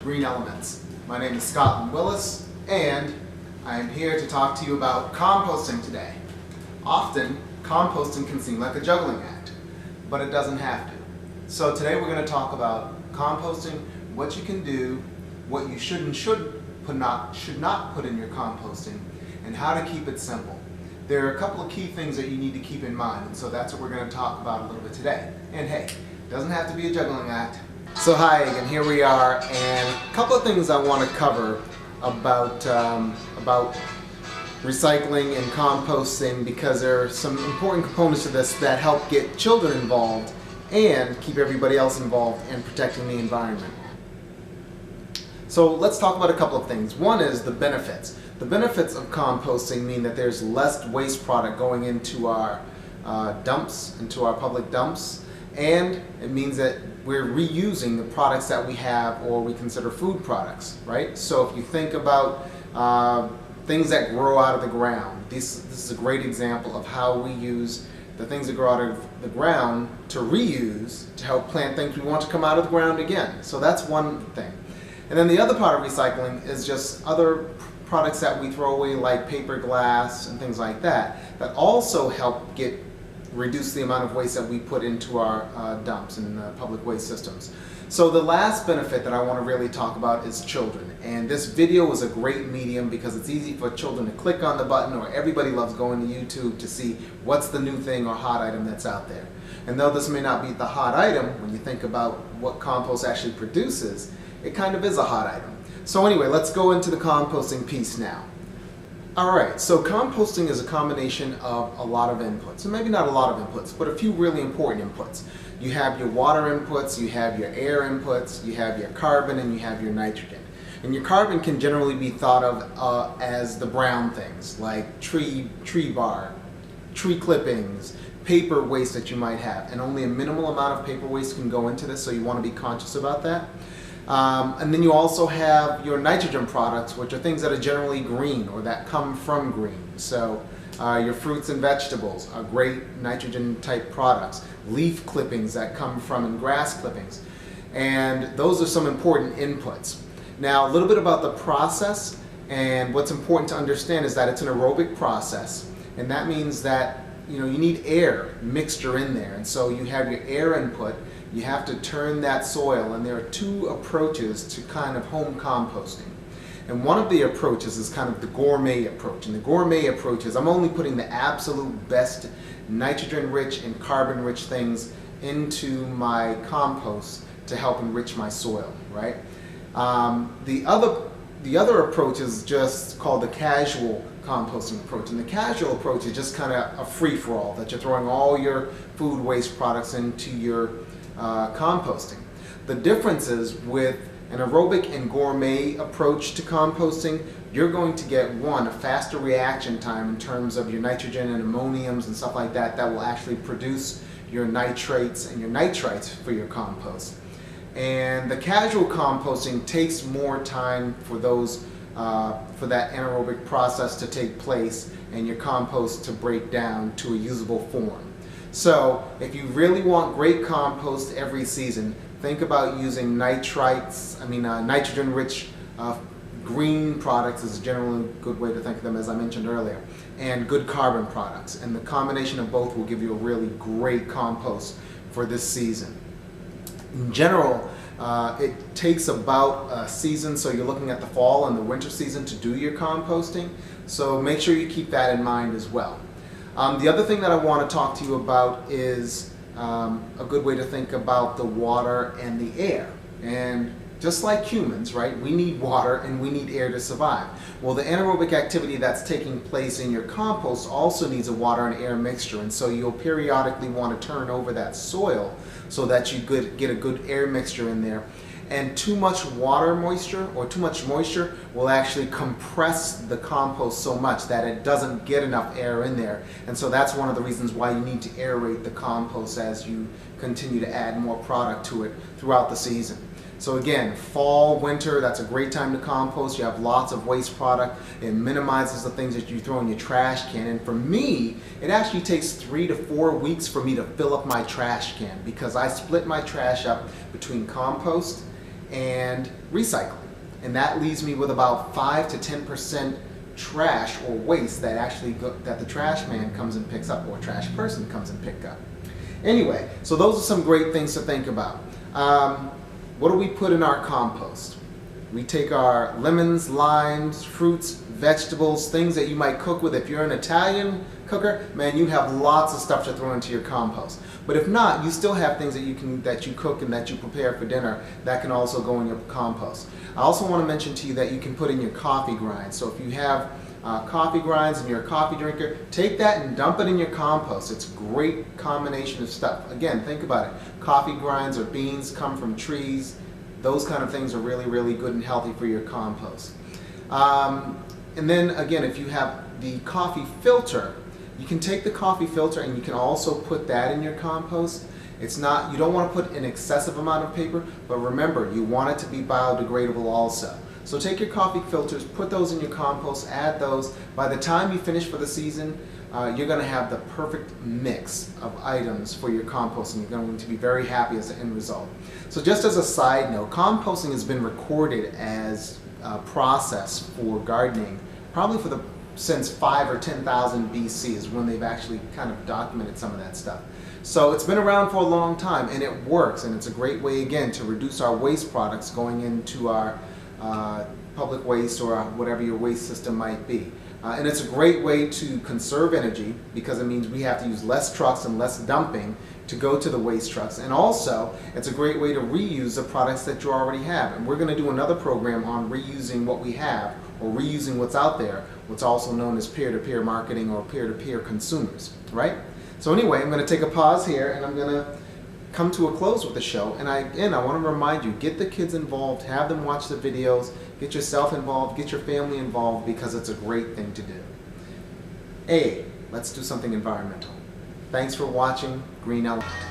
Green Elements. My name is Scott Willis, and I am here to talk to you about composting today. Often, composting can seem like a juggling act, but it doesn't have to. So today we're going to talk about composting, what you can do, what you should not put in your composting, and how to keep it simple. There are a couple of key things that you need to keep in mind, and so that's what we're going to talk about a little bit today. And hey, it doesn't have to be a juggling act. So hi again, here we are, and a couple of things I want to cover about recycling and composting, because there are some important components to this that help get children involved and keep everybody else involved in protecting the environment. So let's talk about a couple of things. One is the benefits. The benefits of composting mean that there's less waste product going into our dumps, into our public dumps, and it means that we're reusing the products that we have or we consider food products, right? So if you think about things that grow out of the ground, this is a great example of how we use the things that grow out of the ground to reuse to help plant things we want to come out of the ground again. So that's one thing. And then the other part of recycling is just other products that we throw away, like paper, glass, and things like that, that also help reduce the amount of waste that we put into our dumps and public waste systems. So the last benefit that I want to really talk about is children. And this video is a great medium because it's easy for children to click on the button, or everybody loves going to YouTube to see what's the new thing or hot item that's out there. And though this may not be the hot item, when you think about what compost actually produces, it kind of is a hot item. So anyway, let's go into the composting piece now. Alright, so composting is a combination of a lot of inputs. So maybe not a lot of inputs, but a few really important inputs. You have your water inputs, you have your air inputs, you have your carbon, and you have your nitrogen. And your carbon can generally be thought of as the brown things, like tree bark, tree clippings, paper waste that you might have. And only a minimal amount of paper waste can go into this, so you want to be conscious about that. And then you also have your nitrogen products, which are things that are generally green or that come from green. So your fruits and vegetables are great nitrogen type products. Leaf clippings that come from, and grass clippings. And those are some important inputs. Now a little bit about the process, and what's important to understand is that it's an aerobic process, and that means that you need air mixture in there. And so you have your air input. You have to turn that soil, and there are two approaches to kind of home composting. And one of the approaches is kind of the gourmet approach. And the gourmet approach is I'm only putting the absolute best nitrogen-rich and carbon-rich things into my compost to help enrich my soil, right? The other approach is just called the casual composting approach. And the casual approach is just kind of a free-for-all, that you're throwing all your food waste products into your composting. The difference is with an aerobic and gourmet approach to composting, you're going to get a faster reaction time in terms of your nitrogen and ammoniums and stuff like that will actually produce your nitrates and your nitrites for your compost. And the casual composting takes more time for that anaerobic process to take place and your compost to break down to a usable form. So if you really want great compost every season, think about using nitrogen-rich green products is generally a good way to think of them, as I mentioned earlier, and good carbon products. And the combination of both will give you a really great compost for this season. In general, it takes about a season, so you're looking at the fall and the winter season to do your composting. So make sure you keep that in mind as well. The other thing that I want to talk to you about is a good way to think about the water and the air. And just like humans, right, we need water and we need air to survive. Well, the anaerobic activity that's taking place in your compost also needs a water and air mixture, and so you'll periodically want to turn over that soil so that you get a good air mixture in there. And too much water moisture or too much moisture will actually compress the compost so much that it doesn't get enough air in there. And so that's one of the reasons why you need to aerate the compost as you continue to add more product to it throughout the season. So again, fall, winter, that's a great time to compost. You have lots of waste product. It minimizes the things that you throw in your trash can. And for me, it actually takes 3 to 4 weeks for me to fill up my trash can, because I split my trash up between compost and recycling. And that leaves me with about 5 to 10% trash or waste that that the trash man comes and picks up, or trash person comes and picks up. Anyway, so those are some great things to think about. What do we put in our compost? We take our lemons, limes, fruits, vegetables, things that you might cook with. If you're an Italian cooker, man, you have lots of stuff to throw into your compost. But if not, you still have things that you cook and that you prepare for dinner that can also go in your compost. I also want to mention to you that you can put in your coffee grinds. So if you have coffee grinds and you're a coffee drinker, take that and dump it in your compost. It's a great combination of stuff. Again, think about it. Coffee grinds or beans come from trees. Those kind of things are really, really good and healthy for your compost. And then again, if you have the coffee filter, you can take the coffee filter and you can also put that in your compost. You don't want to put an excessive amount of paper, but remember, you want it to be biodegradable also. So take your coffee filters, put those in your compost, add those. By the time you finish for the season, you're going to have the perfect mix of items for your compost, and you're going to be very happy as the end result. So just as a side note, composting has been recorded as a process for gardening probably since 5 or 10,000 BC is when they've actually kind of documented some of that stuff. So it's been around for a long time, and it works, and it's a great way, again, to reduce our waste products going into our public waste or whatever your waste system might be. And it's a great way to conserve energy, because it means we have to use less trucks and less dumping to go to the waste trucks. And also, it's a great way to reuse the products that you already have. And we're going to do another program on reusing what we have, or reusing what's out there, what's also known as peer-to-peer marketing or peer-to-peer consumers, right? So anyway, I'm going to take a pause here, and I'm going to come to a close with the show. And again, I want to remind you, get the kids involved, have them watch the videos, get yourself involved, get your family involved, because it's a great thing to do. Let's do something environmental. Thanks for watching Green Elephant.